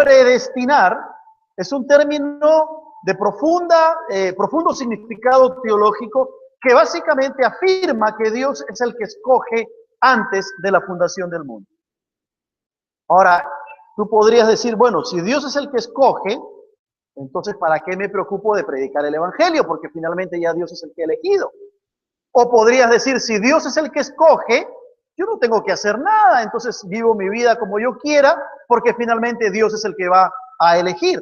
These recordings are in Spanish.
predestinar es un término de profundo significado teológico que básicamente afirma que Dios es el que escoge antes de la fundación del mundo. Ahora, tú podrías decir, bueno, si Dios es el que escoge, entonces ¿para qué me preocupo de predicar el evangelio? Porque finalmente ya Dios es el que ha elegido. O podrías decir, si Dios es el que escoge, yo no tengo que hacer nada, entonces vivo mi vida como yo quiera, porque finalmente Dios es el que va a elegir.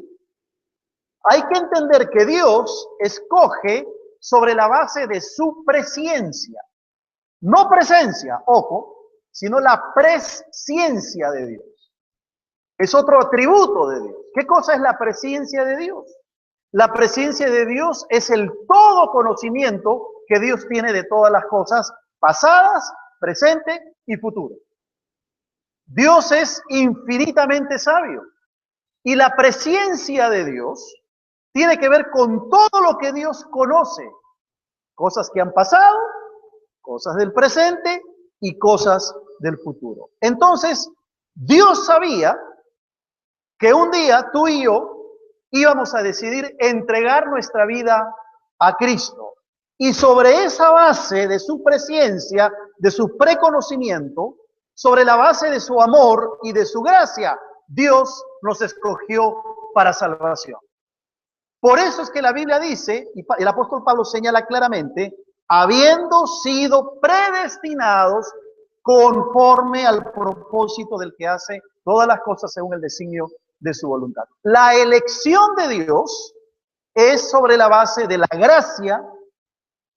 Hay que entender que Dios escoge sobre la base de su presciencia. No presencia, ojo, sino la presciencia de Dios. Es otro atributo de Dios. ¿Qué cosa es la presciencia de Dios? La presciencia de Dios es el todo conocimiento que Dios tiene de todas las cosas pasadas, presente y futuro. Dios es infinitamente sabio. Y la presciencia de Dios tiene que ver con todo lo que Dios conoce. Cosas que han pasado, cosas del presente y cosas del futuro. Entonces, Dios sabía que un día tú y yo íbamos a decidir entregar nuestra vida a Cristo. Y sobre esa base de su presciencia, de su preconocimiento, sobre la base de su amor y de su gracia, Dios nos escogió para salvación. Por eso es que la Biblia dice, y el apóstol Pablo señala claramente, habiendo sido predestinados conforme al propósito del que hace todas las cosas según el designio de su voluntad. La elección de Dios es sobre la base de la gracia,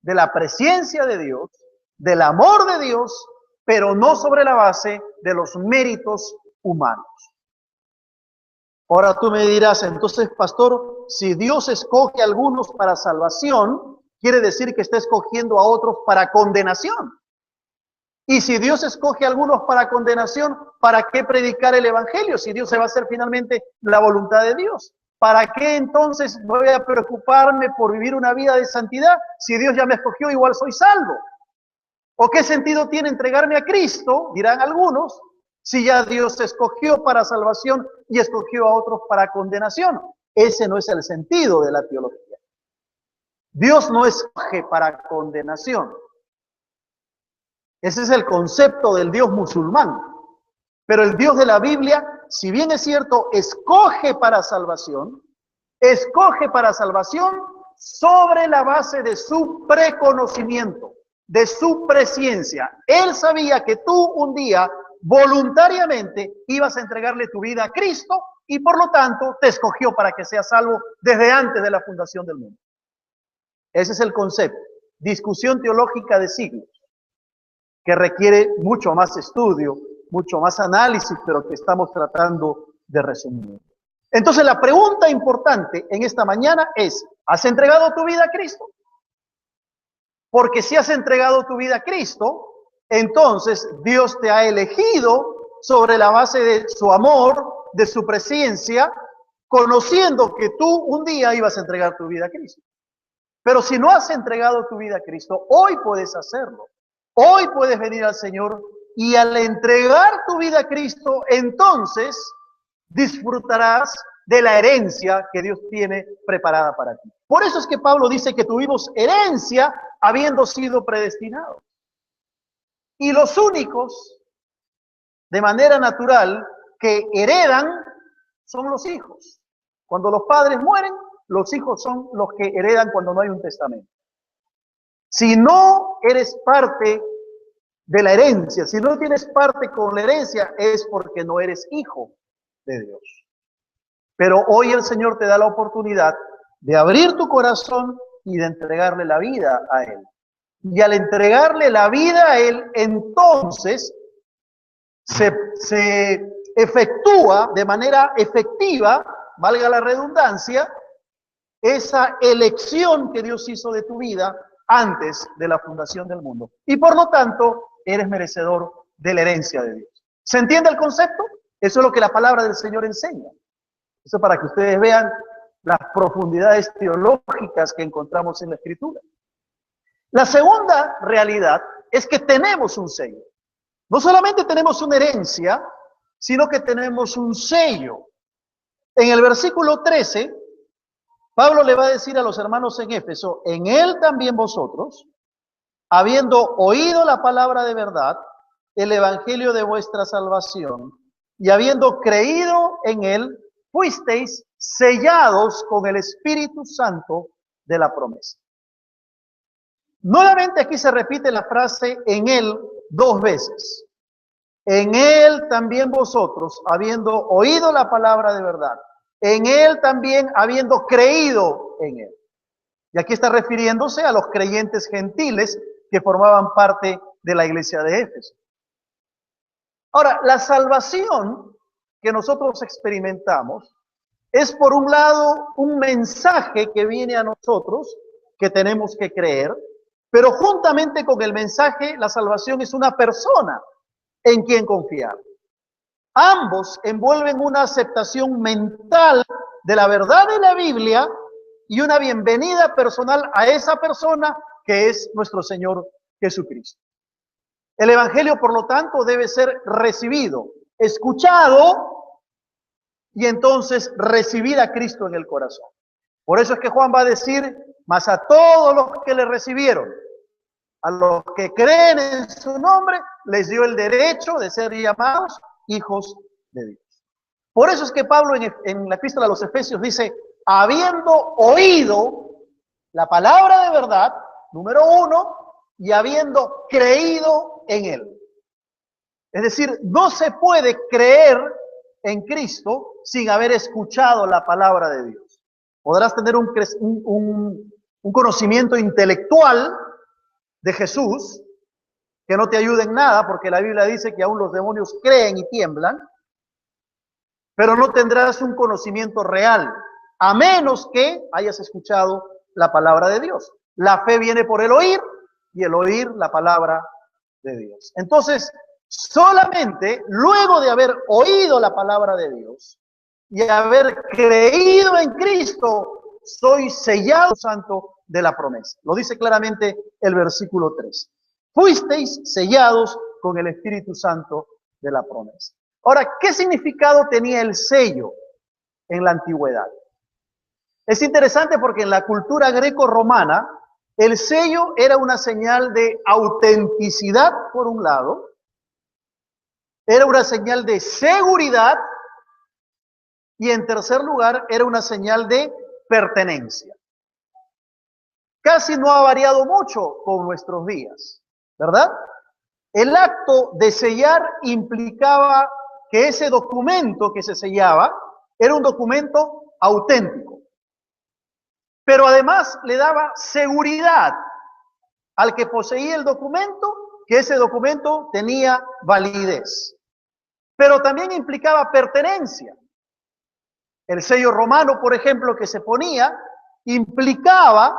de la presciencia de Dios, del amor de Dios, pero no sobre la base de los méritos humanos. Ahora tú me dirás, entonces, pastor, si Dios escoge a algunos para salvación, quiere decir que está escogiendo a otros para condenación. Y si Dios escoge a algunos para condenación, ¿para qué predicar el evangelio? Si Dios se va a hacer finalmente la voluntad de Dios. ¿Para qué entonces voy a preocuparme por vivir una vida de santidad? Si Dios ya me escogió, igual soy salvo. ¿O qué sentido tiene entregarme a Cristo? Dirán algunos, si ya Dios escogió para salvación y escogió a otros para condenación. Ese no es el sentido de la teología. Dios no escoge para condenación. Ese es el concepto del Dios musulmán. Pero el Dios de la Biblia, si bien es cierto, escoge para salvación sobre la base de su preconocimiento, de su presciencia. Él sabía que tú un día voluntariamente ibas a entregarle tu vida a Cristo y por lo tanto te escogió para que seas salvo desde antes de la fundación del mundo. Ese es el concepto. Discusión teológica de siglos, que requiere mucho más estudio, mucho más análisis, pero que estamos tratando de resumir. Entonces la pregunta importante en esta mañana es, ¿has entregado tu vida a Cristo? Porque si has entregado tu vida a Cristo, entonces Dios te ha elegido sobre la base de su amor, de su presencia, conociendo que tú un día ibas a entregar tu vida a Cristo. Pero si no has entregado tu vida a Cristo, hoy puedes hacerlo. Hoy puedes venir al Señor y al entregar tu vida a Cristo, entonces disfrutarás de la herencia que Dios tiene preparada para ti. Por eso es que Pablo dice que tuvimos herencia habiendo sido predestinados. Y los únicos, de manera natural, que heredan son los hijos. Cuando los padres mueren, los hijos son los que heredan cuando no hay un testamento. Si no eres parte de la herencia, si no tienes parte con la herencia, es porque no eres hijo de Dios. Pero hoy el Señor te da la oportunidad de abrir tu corazón y de entregarle la vida a Él. Y al entregarle la vida a Él, entonces se efectúa de manera efectiva, valga la redundancia, esa elección que Dios hizo de tu vida antes de la fundación del mundo. Y por lo tanto, eres merecedor de la herencia de Dios. ¿Se entiende el concepto? Eso es lo que la palabra del Señor enseña. Eso para que ustedes vean las profundidades teológicas que encontramos en la Escritura. La segunda realidad es que tenemos un sello. No solamente tenemos una herencia, sino que tenemos un sello. En el versículo 13, Pablo le va a decir a los hermanos en Éfeso, en él también vosotros, habiendo oído la palabra de verdad, el evangelio de vuestra salvación, y habiendo creído en él, fuisteis sellados con el Espíritu Santo de la promesa. Nuevamente aquí se repite la frase en él 2 veces. En él también vosotros, habiendo oído la palabra de verdad, en él también habiendo creído en él. Y aquí está refiriéndose a los creyentes gentiles que formaban parte de la iglesia de Éfeso. Ahora, la salvación que nosotros experimentamos es por un lado un mensaje que viene a nosotros, que tenemos que creer, pero juntamente con el mensaje, la salvación es una persona en quien confiar. Ambos envuelven una aceptación mental de la verdad de la Biblia y una bienvenida personal a esa persona que es nuestro Señor Jesucristo. El Evangelio, por lo tanto, debe ser recibido, escuchado y entonces recibir a Cristo en el corazón. Por eso es que Juan va a decir, mas a todos los que le recibieron, a los que creen en su nombre, les dio el derecho de ser llamados hijos de Dios. Por eso es que Pablo en la epístola a los Efesios dice, habiendo oído la palabra de verdad, número 1, y habiendo creído en él. Es decir, no se puede creer en Cristo sin haber escuchado la palabra de Dios. Podrás tener un conocimiento intelectual de Jesús que no te ayuda en nada, porque la Biblia dice que aún los demonios creen y tiemblan, pero no tendrás un conocimiento real, a menos que hayas escuchado la palabra de Dios. La fe viene por el oír, y el oír la palabra de Dios. Entonces, solamente luego de haber oído la palabra de Dios y haber creído en Cristo, soy sellado santo de la promesa. Lo dice claramente el versículo 3. Fuisteis sellados con el Espíritu Santo de la promesa. Ahora, ¿qué significado tenía el sello en la antigüedad? Es interesante porque en la cultura greco-romana, el sello era una señal de autenticidad, por un lado, era una señal de seguridad y en tercer lugar era una señal de pertenencia. Casi no ha variado mucho con nuestros días, ¿verdad? El acto de sellar implicaba que ese documento que se sellaba era un documento auténtico. Pero además le daba seguridad al que poseía el documento, que ese documento tenía validez. Pero también implicaba pertenencia. El sello romano, por ejemplo, que se ponía, implicaba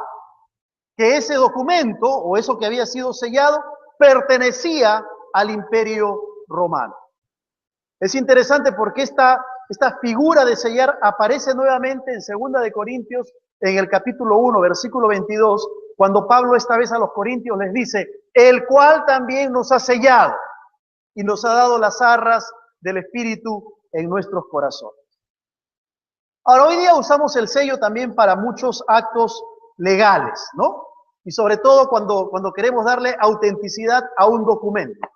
que ese documento, o eso que había sido sellado, pertenecía al Imperio Romano. Es interesante porque esta figura de sellar aparece nuevamente en 2 de Corintios, en el capítulo 1, versículo 22, cuando Pablo esta vez a los corintios les dice, el cual también nos ha sellado y nos ha dado las arras del Espíritu en nuestros corazones. Ahora, hoy día usamos el sello también para muchos actos legales, ¿no? Y sobre todo cuando queremos darle autenticidad a un documento.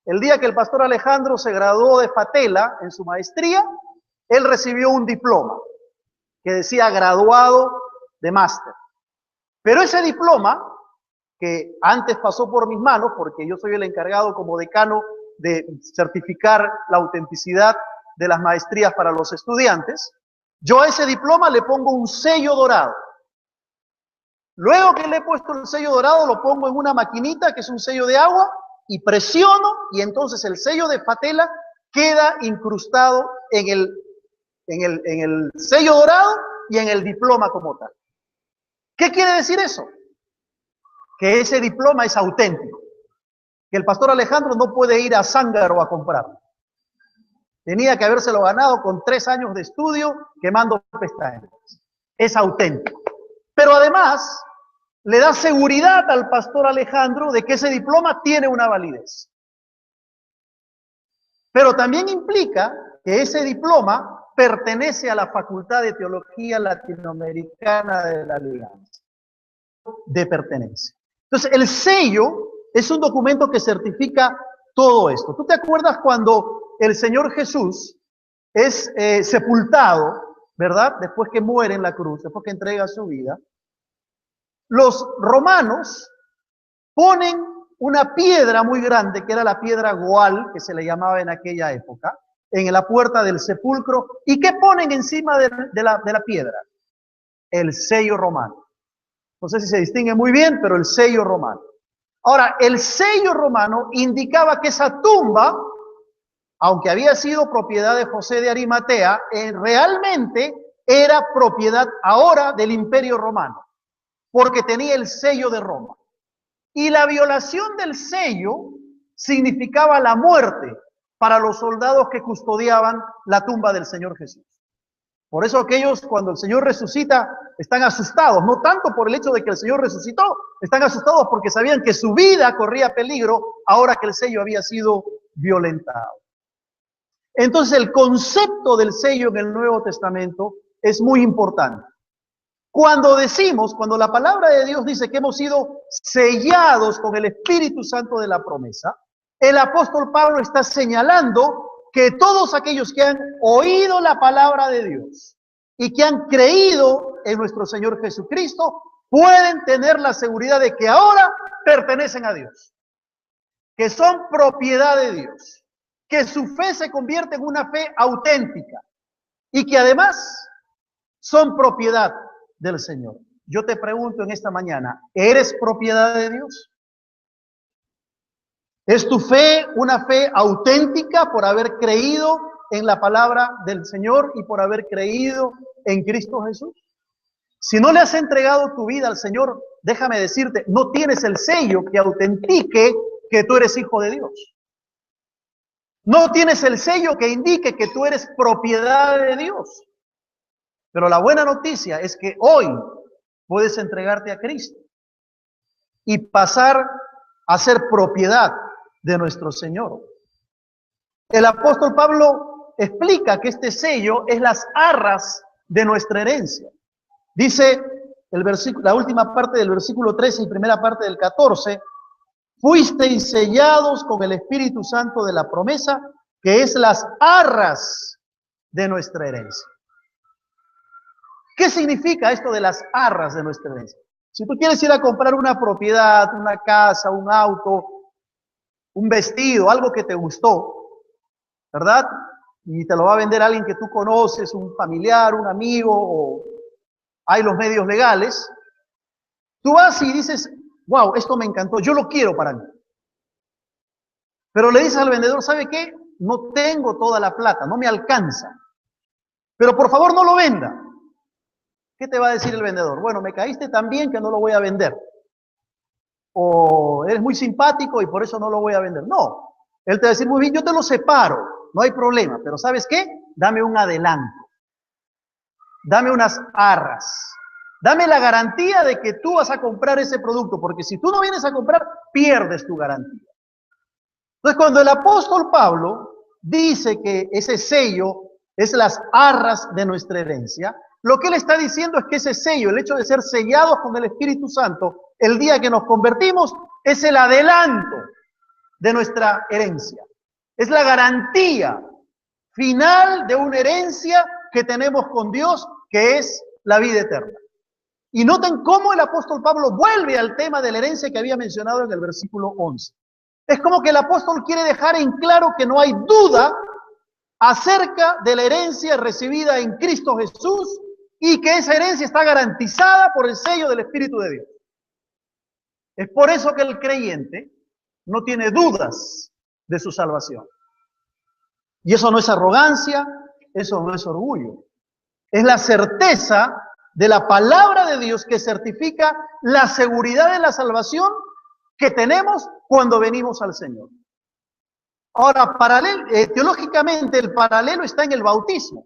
El día que el pastor Alejandro se graduó de Fatela en su maestría, él recibió un diploma que decía graduado de máster. Pero ese diploma, que antes pasó por mis manos, porque yo soy el encargado como decano de certificar la autenticidad de las maestrías para los estudiantes, yo a ese diploma le pongo un sello dorado. Luego que le he puesto el sello dorado, lo pongo en una maquinita que es un sello de agua y presiono y entonces el sello de Fatela queda incrustado en el sello dorado y en el diploma como tal. ¿Qué quiere decir eso? Que ese diploma es auténtico, que el pastor Alejandro no puede ir a Zángaro a comprarlo. Tenía que habérselo ganado con 3 años de estudio quemando pestañas. Es auténtico. Pero además le da seguridad al pastor Alejandro de que ese diploma tiene una validez. Pero también implica que ese diploma pertenece a la Facultad de Teología Latinoamericana de la Alianza. De pertenencia. Entonces, el sello es un documento que certifica todo esto. ¿Tú te acuerdas cuando el Señor Jesús es sepultado, verdad? Después que muere en la cruz, después que entrega su vida. Los romanos ponen una piedra muy grande, que era la piedra Goal, que se le llamaba en aquella época, en la puerta del sepulcro. ¿Y qué ponen encima de la piedra? El sello romano. No sé si se distingue muy bien, pero el sello romano. Ahora, el sello romano indicaba que esa tumba, aunque había sido propiedad de José de Arimatea, realmente era propiedad ahora del Imperio Romano, porque tenía el sello de Roma. Y la violación del sello significaba la muerte para los soldados que custodiaban la tumba del Señor Jesús. Por eso aquellos, cuando el Señor resucita, están asustados, no tanto por el hecho de que el Señor resucitó, están asustados porque sabían que su vida corría peligro ahora que el sello había sido violentado. Entonces el concepto del sello en el Nuevo Testamento es muy importante. Cuando la palabra de Dios dice que hemos sido sellados con el Espíritu Santo de la promesa, el apóstol Pablo está señalando que todos aquellos que han oído la palabra de Dios y que han creído en nuestro Señor Jesucristo, pueden tener la seguridad de que ahora pertenecen a Dios, que son propiedad de Dios, que su fe se convierte en una fe auténtica y que además son propiedad del Señor. Yo te pregunto en esta mañana, ¿eres propiedad de Dios? ¿Es tu fe una fe auténtica por haber creído en la palabra del Señor y por haber creído en Cristo Jesús? Si no le has entregado tu vida al Señor, déjame decirte, no tienes el sello que autentique que tú eres hijo de Dios. No tienes el sello que indique que tú eres propiedad de Dios. Pero la buena noticia es que hoy puedes entregarte a Cristo y pasar a ser propiedad de nuestro Señor. El apóstol Pablo explica que este sello es las arras de nuestra herencia. Dice la última parte del versículo 13 y primera parte del 14, fuisteis sellados con el Espíritu Santo de la promesa, que es las arras de nuestra herencia. ¿Qué significa esto de las arras de nuestra herencia? Si tú quieres ir a comprar una propiedad, una casa, un auto, un vestido, algo que te gustó, ¿verdad? Y te lo va a vender alguien que tú conoces, un familiar, un amigo, o hay los medios legales. Tú vas y dices, wow, esto me encantó, yo lo quiero para mí. Pero le dices al vendedor, ¿sabe qué? No tengo toda la plata, no me alcanza. Pero por favor no lo venda. ¿Qué te va a decir el vendedor? Bueno, me caíste tan bien que no lo voy a vender. O eres muy simpático y por eso no lo voy a vender. No, él te va a decir, muy bien, yo te lo separo, no hay problema, pero ¿sabes qué? Dame un adelanto, dame unas arras, dame la garantía de que tú vas a comprar ese producto, porque si tú no vienes a comprar, pierdes tu garantía. Entonces, cuando el apóstol Pablo dice que ese sello es las arras de nuestra herencia, lo que él está diciendo es que ese sello, el hecho de ser sellados con el Espíritu Santo, el día que nos convertimos, es el adelanto de nuestra herencia. Es la garantía final de una herencia que tenemos con Dios, que es la vida eterna. Y noten cómo el apóstol Pablo vuelve al tema de la herencia que había mencionado en el versículo 11. Es como que el apóstol quiere dejar en claro que no hay duda acerca de la herencia recibida en Cristo Jesús y que esa herencia está garantizada por el sello del Espíritu de Dios. Es por eso que el creyente no tiene dudas de su salvación. Y eso no es arrogancia, eso no es orgullo. Es la certeza de la palabra de Dios que certifica la seguridad de la salvación que tenemos cuando venimos al Señor. Ahora, teológicamente el paralelo está en el bautismo.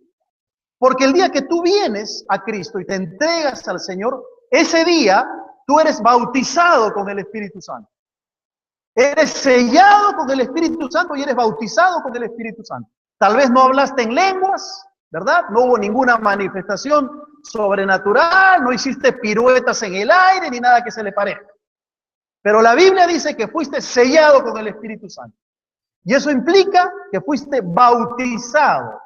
Porque el día que tú vienes a Cristo y te entregas al Señor, ese día tú eres bautizado con el Espíritu Santo. Eres sellado con el Espíritu Santo y eres bautizado con el Espíritu Santo. Tal vez no hablaste en lenguas, ¿verdad? No hubo ninguna manifestación sobrenatural, no hiciste piruetas en el aire ni nada que se le parezca. Pero la Biblia dice que fuiste sellado con el Espíritu Santo. Y eso implica que fuiste bautizado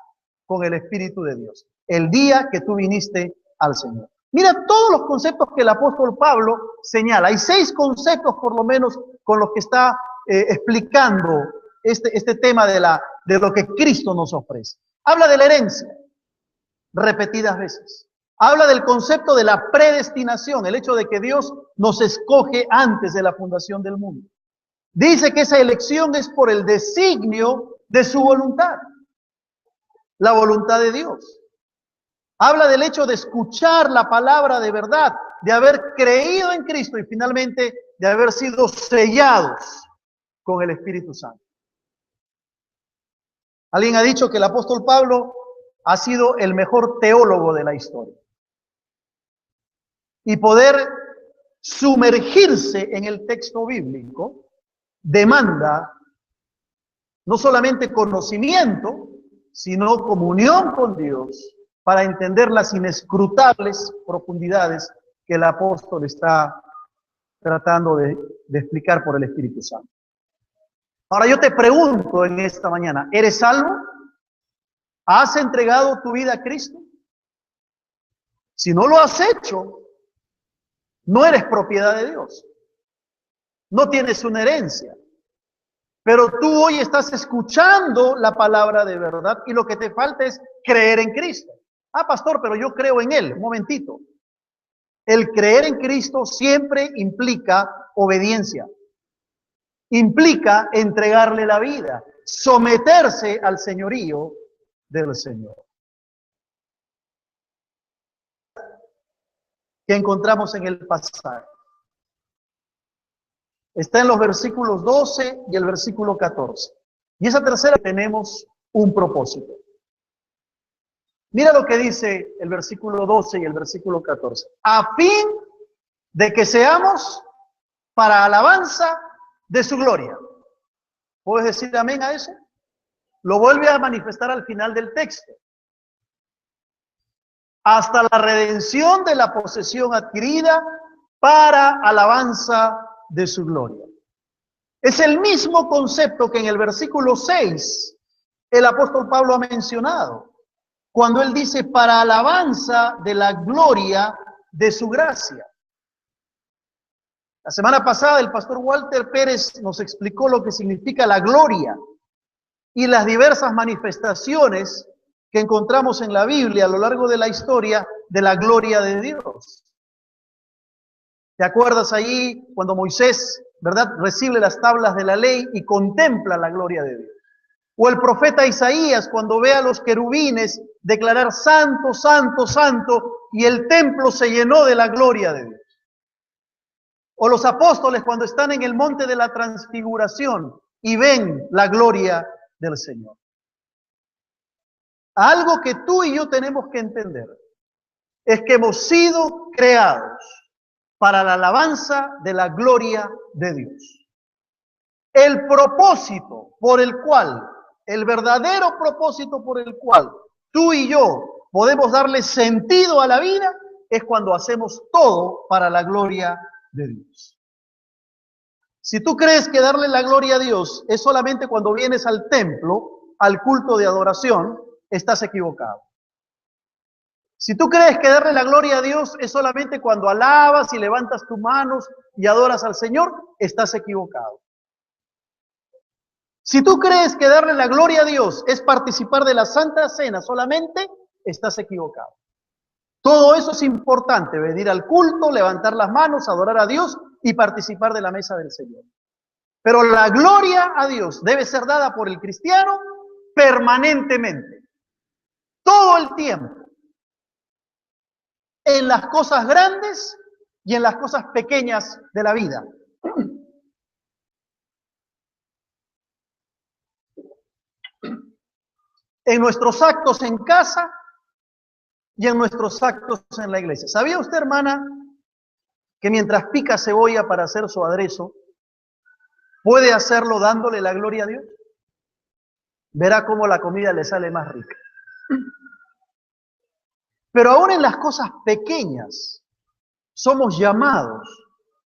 con el Espíritu de Dios el día que tú viniste al Señor. Mira todos los conceptos que el apóstol Pablo señala. Hay 6 conceptos por lo menos con los que está explicando este tema de lo que Cristo nos ofrece. Habla de la herencia, repetidas veces. Habla del concepto de la predestinación, el hecho de que Dios nos escoge antes de la fundación del mundo. Dice que esa elección es por el designio de su voluntad, la voluntad de Dios. Habla del hecho de escuchar la palabra de verdad, de haber creído en Cristo y finalmente de haber sido sellados con el Espíritu Santo. Alguien ha dicho que el apóstol Pablo ha sido el mejor teólogo de la historia. Y poder sumergirse en el texto bíblico demanda no solamente conocimiento, sino comunión con Dios para entender las inescrutables profundidades que el apóstol está tratando de explicar por el Espíritu Santo. Ahora yo te pregunto en esta mañana, ¿eres salvo? ¿Has entregado tu vida a Cristo? Si no lo has hecho, no eres propiedad de Dios. No tienes una herencia. Pero tú hoy estás escuchando la palabra de verdad y lo que te falta es creer en Cristo. Ah, pastor, pero yo creo en Él. Un momentito. El creer en Cristo siempre implica obediencia. Implica entregarle la vida, someterse al señorío del Señor. Que encontramos en el pasaje. Está en los versículos 12 y el versículo 14. Y esa tercera tenemos un propósito. Mira lo que dice el versículo 12 y el versículo 14. A fin de que seamos para alabanza de su gloria. ¿Puedes decir amén a eso? Lo vuelve a manifestar al final del texto. Hasta la redención de la posesión adquirida para alabanza de su gloria. Es el mismo concepto que en el versículo 6 el apóstol Pablo ha mencionado, cuando él dice para alabanza de la gloria de su gracia. La semana pasada el pastor Walter Pérez nos explicó lo que significa la gloria y las diversas manifestaciones que encontramos en la Biblia a lo largo de la historia de la gloria de Dios. ¿Te acuerdas ahí cuando Moisés, verdad, recibe las tablas de la ley y contempla la gloria de Dios? O el profeta Isaías cuando ve a los querubines declarar santo, santo, santo, y el templo se llenó de la gloria de Dios. O los apóstoles cuando están en el monte de la transfiguración y ven la gloria del Señor. Algo que tú y yo tenemos que entender es que hemos sido creados para la alabanza de la gloria de Dios. El propósito por el cual, el verdadero propósito por el cual tú y yo podemos darle sentido a la vida es cuando hacemos todo para la gloria de Dios. Si tú crees que darle la gloria a Dios es solamente cuando vienes al templo, al culto de adoración, estás equivocado. Si tú crees que darle la gloria a Dios es solamente cuando alabas y levantas tus manos y adoras al Señor, estás equivocado. Si tú crees que darle la gloria a Dios es participar de la Santa Cena solamente, estás equivocado. Todo eso es importante, venir al culto, levantar las manos, adorar a Dios y participar de la mesa del Señor. Pero la gloria a Dios debe ser dada por el cristiano permanentemente, todo el tiempo, en las cosas grandes y en las cosas pequeñas de la vida. En nuestros actos en casa y en nuestros actos en la iglesia. ¿Sabía usted, hermana, que mientras pica cebolla para hacer su aderezo, puede hacerlo dándole la gloria a Dios? Verá cómo la comida le sale más rica. Pero aún en las cosas pequeñas somos llamados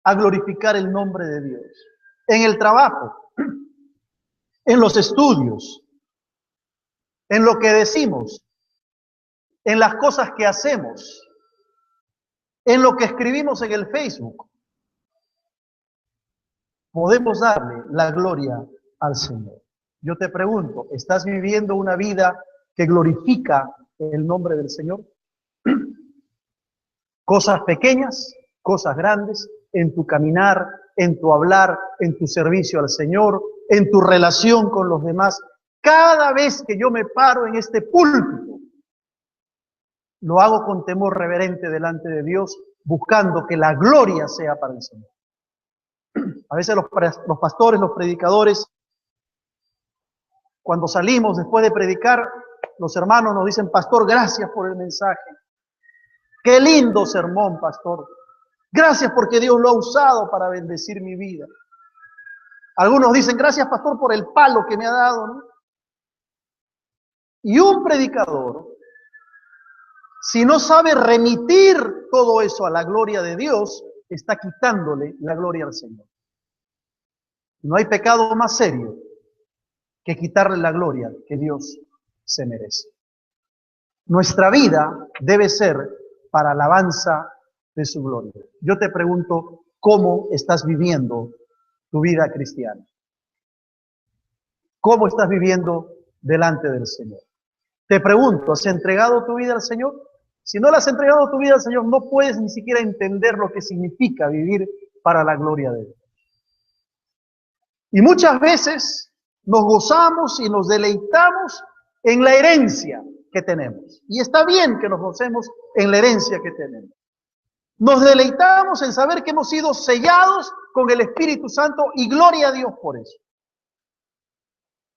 a glorificar el nombre de Dios. En el trabajo, en los estudios, en lo que decimos, en las cosas que hacemos, en lo que escribimos en el Facebook. Podemos darle la gloria al Señor. Yo te pregunto, ¿estás viviendo una vida que glorifica el nombre del Señor? Cosas pequeñas, cosas grandes, en tu caminar, en tu hablar, en tu servicio al Señor, en tu relación con los demás. Cada vez que yo me paro en este púlpito, lo hago con temor reverente delante de Dios, buscando que la gloria sea para el Señor. A veces los pastores, los predicadores, cuando salimos después de predicar, los hermanos nos dicen: pastor, gracias por el mensaje. Qué lindo sermón, pastor. Gracias porque Dios lo ha usado para bendecir mi vida. Algunos dicen: gracias, pastor, por el palo que me ha dado, ¿no? Y un predicador, si no sabe remitir todo eso a la gloria de Dios, está quitándole la gloria al Señor. No hay pecado más serio que quitarle la gloria que Dios se merece. Nuestra vida debe ser para alabanza de su gloria. Yo te pregunto, ¿cómo estás viviendo tu vida cristiana? ¿Cómo estás viviendo delante del Señor? Te pregunto, ¿has entregado tu vida al Señor? Si no le has entregado tu vida al Señor, no puedes ni siquiera entender lo que significa vivir para la gloria de Dios. Y muchas veces nos gozamos y nos deleitamos en la herencia que tenemos. Y está bien que nos gocemos en la herencia que tenemos. Nos deleitamos en saber que hemos sido sellados con el Espíritu Santo y gloria a Dios por eso.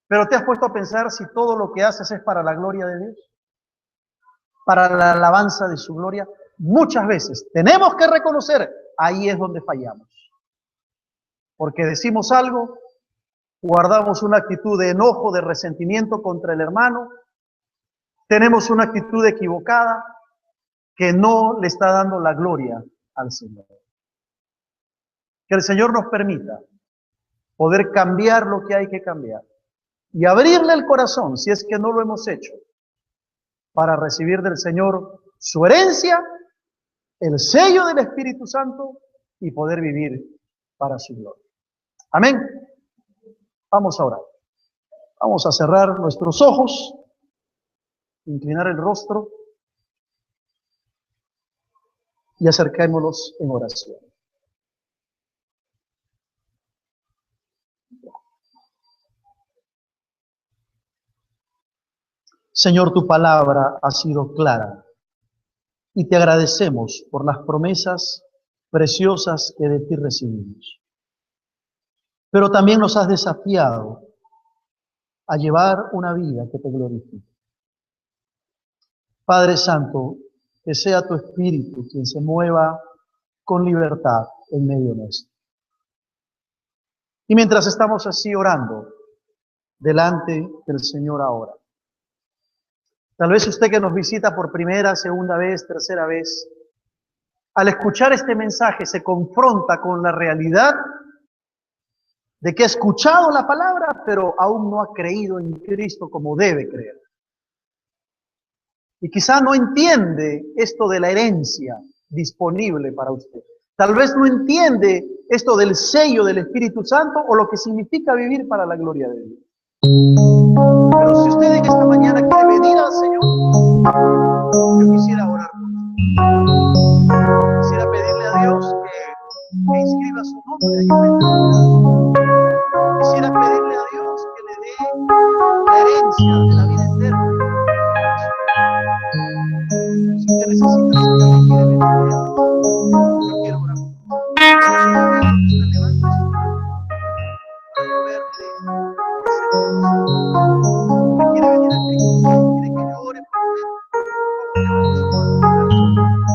Pero ¿te has puesto a pensar si todo lo que haces es para la gloria de Dios? Para la alabanza de su gloria. Muchas veces tenemos que reconocer, ahí es donde fallamos. Porque decimos algo, guardamos una actitud de enojo, de resentimiento contra el hermano, tenemos una actitud equivocada que no le está dando la gloria al Señor. Que el Señor nos permita poder cambiar lo que hay que cambiar y abrirle el corazón, si es que no lo hemos hecho, para recibir del Señor su herencia, el sello del Espíritu Santo y poder vivir para su gloria. Amén. Vamos a orar. Vamos a cerrar nuestros ojos, inclinar el rostro y acerquémonos en oración. Señor, tu palabra ha sido clara y te agradecemos por las promesas preciosas que de ti recibimos. Pero también nos has desafiado a llevar una vida que te glorifique. Padre Santo, que sea tu Espíritu quien se mueva con libertad en medio nuestro. Y mientras estamos así orando delante del Señor ahora, tal vez usted que nos visita por primera, segunda vez, tercera vez, al escuchar este mensaje se confronta con la realidad de que ha escuchado la palabra, pero aún no ha creído en Cristo como debe creer. Y quizá no entiende esto de la herencia disponible para usted. Tal vez no entiende esto del sello del Espíritu Santo o lo que significa vivir para la gloria de Dios. Pero si usted en esta mañana quiere venir al Señor, yo quisiera orar por usted. Quisiera pedirle a Dios que inscriba su nombre ahí en el libro. Quisiera pedirle a Dios que le dé la herencia de la vida eterna. Si usted necesita al Señor y quiere venir a Él, yo quiero orar. Usted levante su mano para verle. Quiere venir a Cristo, quiere que yo ore por usted. Levante su mano.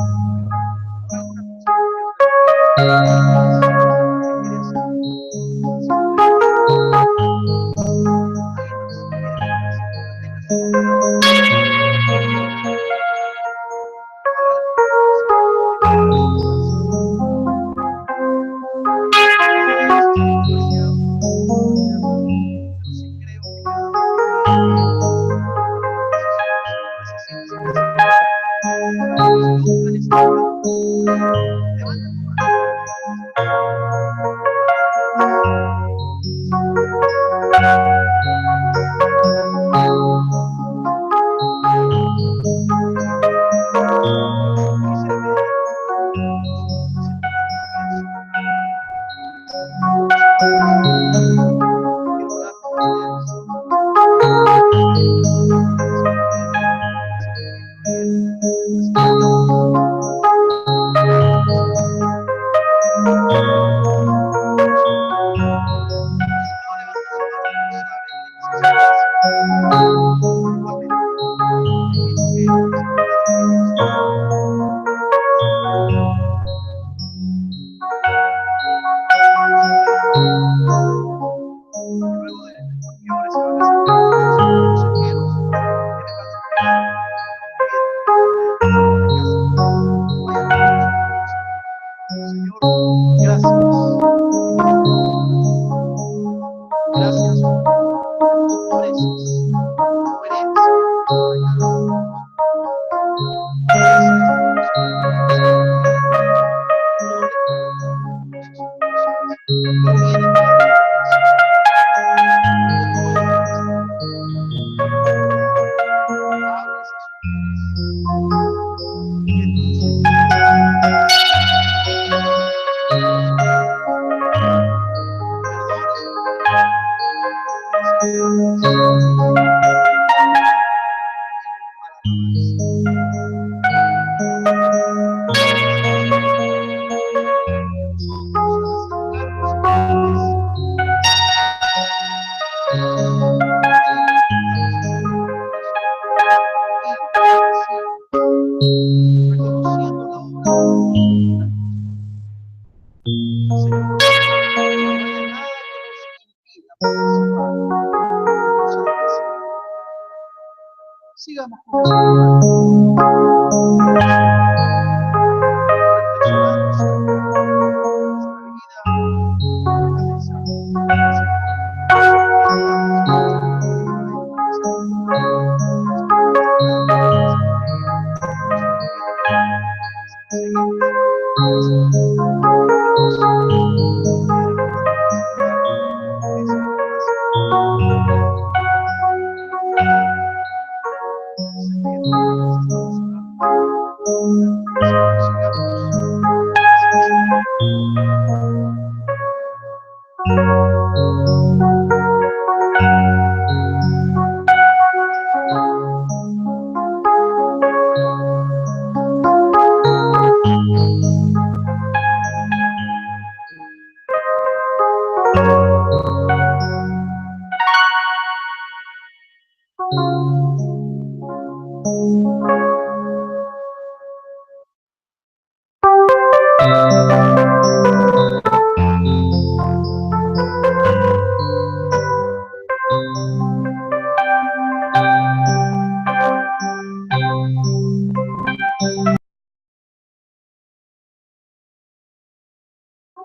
Sigamos.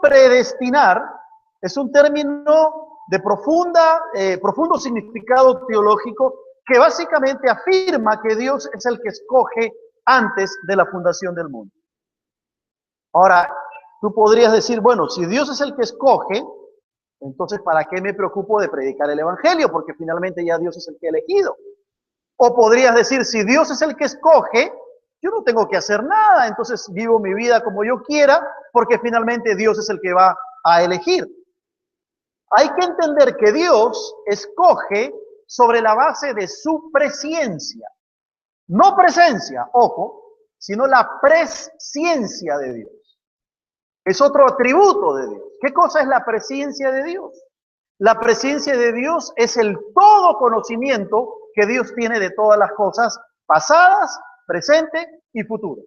Predestinar es un término de profundo significado teológico que básicamente afirma que Dios es el que escoge antes de la fundación del mundo. Ahora, tú podrías decir, bueno, si Dios es el que escoge, entonces ¿para qué me preocupo de predicar el evangelio? Porque finalmente ya Dios es el que ha elegido. O podrías decir, si Dios es el que escoge, yo no tengo que hacer nada, entonces vivo mi vida como yo quiera, porque finalmente Dios es el que va a elegir. Hay que entender que Dios escoge sobre la base de su presciencia. No presencia, ojo, sino la presciencia de Dios. Es otro atributo de Dios. ¿Qué cosa es la presciencia de Dios? La presciencia de Dios es el todo conocimiento que Dios tiene de todas las cosas pasadas, presente y futuro.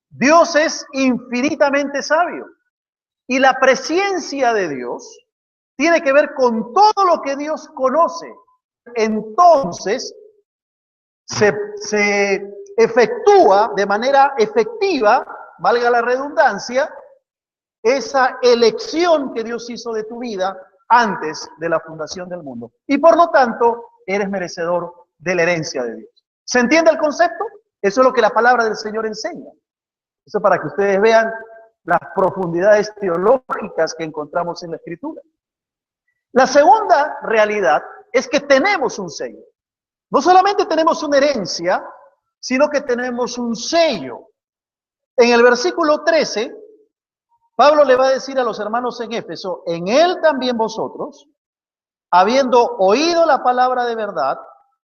Dios es infinitamente sabio y la presciencia de Dios tiene que ver con todo lo que Dios conoce. Entonces se efectúa de manera efectiva, valga la redundancia, esa elección que Dios hizo de tu vida antes de la fundación del mundo. Y por lo tanto, eres merecedor de la herencia de Dios. ¿Se entiende el concepto? Eso es lo que la palabra del Señor enseña. Eso para que ustedes vean las profundidades teológicas que encontramos en la Escritura. La segunda realidad es que tenemos un sello. No solamente tenemos una herencia, sino que tenemos un sello. En el versículo 13, Pablo le va a decir a los hermanos en Éfeso, en él también vosotros, habiendo oído la palabra de verdad,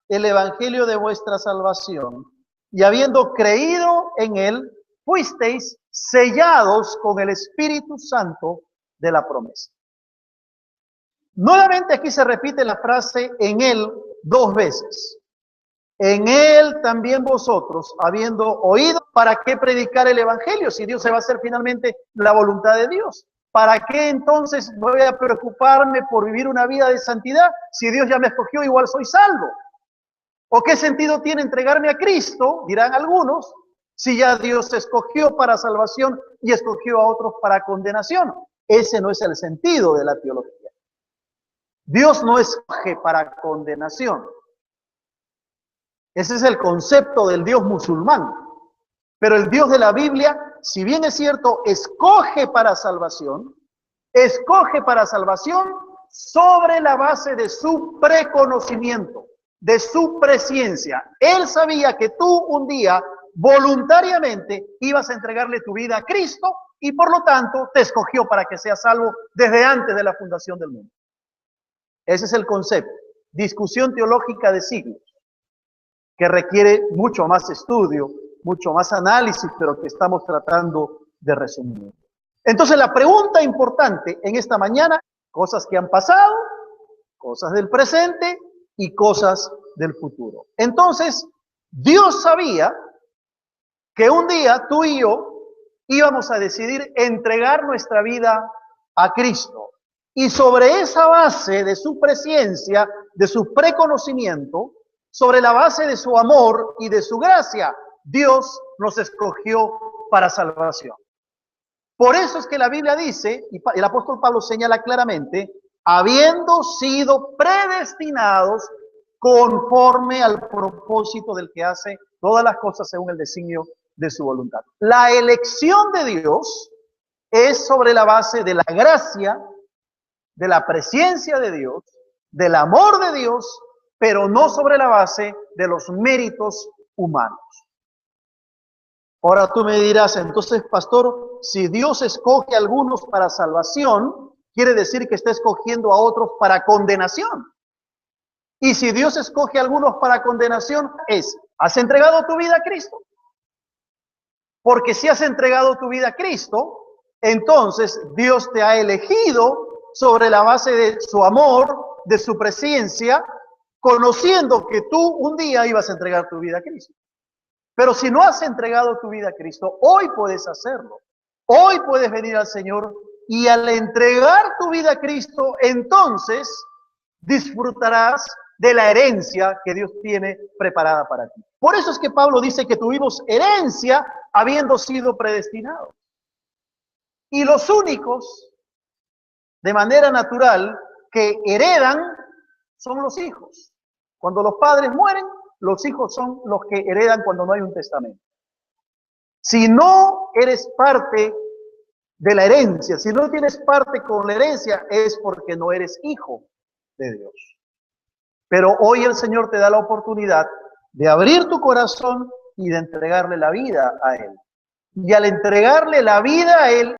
el evangelio de vuestra salvación, y habiendo creído en él, fuisteis sellados con el Espíritu Santo de la promesa. Nuevamente aquí se repite la frase en él 2 veces. En él también vosotros, habiendo oído, ¿para qué predicar el evangelio? Si Dios se va a hacer finalmente la voluntad de Dios. ¿Para qué entonces voy a preocuparme por vivir una vida de santidad? Si Dios ya me escogió, igual soy salvo. ¿O qué sentido tiene entregarme a Cristo? Dirán algunos, si ya Dios escogió para salvación y escogió a otros para condenación. Ese no es el sentido de la teología. Dios no escoge para condenación. Ese es el concepto del Dios musulmán. Pero el Dios de la Biblia, si bien es cierto, escoge para salvación sobre la base de su preconocimiento, de su presciencia. Él sabía que tú un día voluntariamente ibas a entregarle tu vida a Cristo y por lo tanto te escogió para que seas salvo desde antes de la fundación del mundo. Ese es el concepto. Discusión teológica de siglos, que requiere mucho más estudio, mucho más análisis, pero que estamos tratando de resumir. Entonces la pregunta importante en esta mañana, cosas que han pasado, cosas del presente y cosas del futuro. Entonces, Dios sabía que un día tú y yo íbamos a decidir entregar nuestra vida a Cristo. Y sobre esa base de su presciencia, de su preconocimiento, sobre la base de su amor y de su gracia, Dios nos escogió para salvación. Por eso es que la Biblia dice, y el apóstol Pablo señala claramente, habiendo sido predestinados conforme al propósito del que hace todas las cosas según el designio de su voluntad. La elección de Dios es sobre la base de la gracia, de la presciencia de Dios, del amor de Dios, pero no sobre la base de los méritos humanos. Ahora tú me dirás, entonces, pastor, si Dios escoge a algunos para salvación, quiere decir que está escogiendo a otros para condenación. Y si Dios escoge a algunos para condenación, ¿has entregado tu vida a Cristo? Porque si has entregado tu vida a Cristo, entonces Dios te ha elegido sobre la base de su amor, de su presencia, conociendo que tú un día ibas a entregar tu vida a Cristo. Pero si no has entregado tu vida a Cristo, hoy puedes hacerlo. Hoy puedes venir al Señor y al entregar tu vida a Cristo, entonces disfrutarás de la herencia que Dios tiene preparada para ti. Por eso es que Pablo dice que tuvimos herencia habiendo sido predestinados. Y los únicos, de manera natural, que heredan son los hijos. Cuando los padres mueren, los hijos son los que heredan cuando no hay un testamento. Si no eres parte de la herencia, si no tienes parte con la herencia, es porque no eres hijo de Dios. Pero hoy el Señor te da la oportunidad de abrir tu corazón y de entregarle la vida a Él. Y al entregarle la vida a Él,